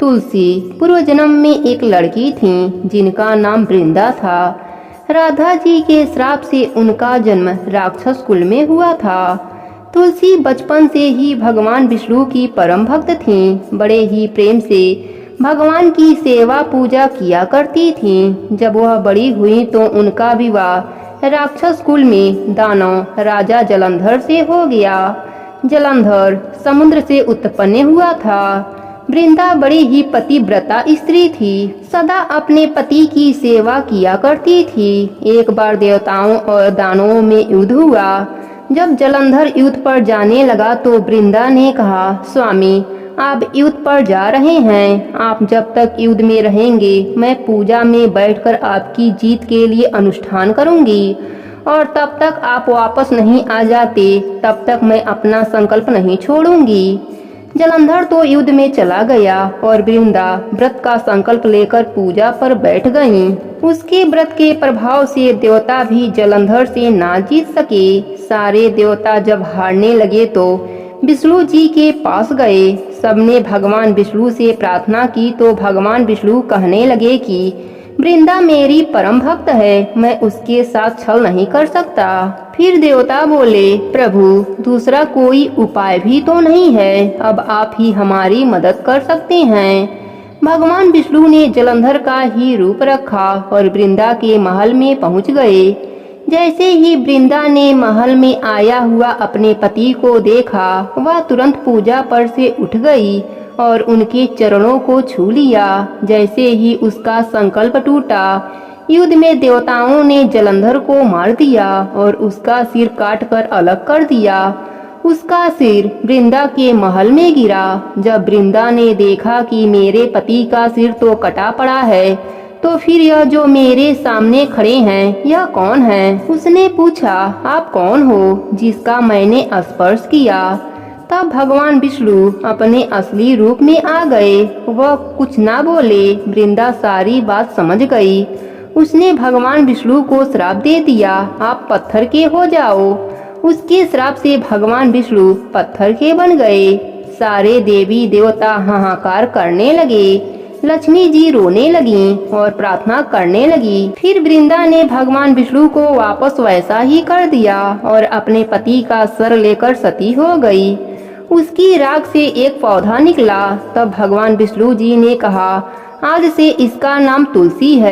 तुलसी पूर्व जन्म में एक लड़की थी जिनका नाम वृंदा था। राधा जी के श्राप से उनका जन्म राक्षस कुल में हुआ था। तुलसी बचपन से ही भगवान विष्णु की परम भक्त थीं। बड़े ही प्रेम से भगवान की सेवा पूजा किया करती थीं। जब वह बड़ी हुई तो उनका विवाह राक्षस कुल में दानव राजा जलंधर से हो गया। जलंधर समुद्र से उत्पन्न हुआ था। वृंदा बड़ी ही पतिव्रता स्त्री थी, सदा अपने पति की सेवा किया करती थी। एक बार देवताओं और दानवों में युद्ध हुआ। जब जलंधर युद्ध पर जाने लगा तो वृंदा ने कहा, स्वामी आप युद्ध पर जा रहे हैं, आप जब तक युद्ध में रहेंगे मैं पूजा में बैठकर आपकी जीत के लिए अनुष्ठान करूंगी, और तब तक आप वापस नहीं आ जाते तब तक मैं अपना संकल्प नहीं छोड़ूंगी। जलंधर तो युद्ध में चला गया और वृंदा व्रत का संकल्प लेकर पूजा पर बैठ गईं। उसके व्रत के प्रभाव से देवता भी जलंधर से ना जीत सके। सारे देवता जब हारने लगे तो विष्णु जी के पास गए। सबने भगवान विष्णु से प्रार्थना की तो भगवान विष्णु कहने लगे कि वृंदा मेरी परम भक्त है, मैं उसके साथ छल नहीं कर सकता। फिर देवता बोले, प्रभु दूसरा कोई उपाय भी तो नहीं है, अब आप ही हमारी मदद कर सकते हैं। भगवान विष्णु ने जलंधर का ही रूप रखा और वृंदा के महल में पहुंच गए। जैसे ही वृंदा ने महल में आया हुआ अपने पति को देखा, वह तुरंत पूजा पर से उठ गई और उनके चरणों को छू लिया। जैसे ही उसका संकल्प टूटा, युद्ध में देवताओं ने जलंधर को मार दिया और उसका सिर काट कर अलग कर दिया। उसका सिर वृंदा के महल में गिरा। जब वृंदा ने देखा कि मेरे पति का सिर तो कटा पड़ा है, तो फिर यह जो मेरे सामने खड़े हैं यह कौन है? उसने पूछा, आप कौन हो जिसका मैंने स्पर्श किया? तब भगवान विष्णु अपने असली रूप में आ गए। वह कुछ ना बोले। वृंदा सारी बात समझ गई। उसने भगवान विष्णु को श्राप दे दिया, आप पत्थर के हो जाओ। उसके श्राप से भगवान विष्णु पत्थर के बन गए। सारे देवी देवता हाहाकार करने लगे। लक्ष्मी जी रोने लगी और प्रार्थना करने लगी। फिर वृंदा ने भगवान विष्णु को वापस वैसा ही कर दिया और अपने पति का सर लेकर सती हो गई। उसकी राख से एक पौधा निकला। तब भगवान विष्णु जी ने कहा, आज से इसका नाम तुलसी है।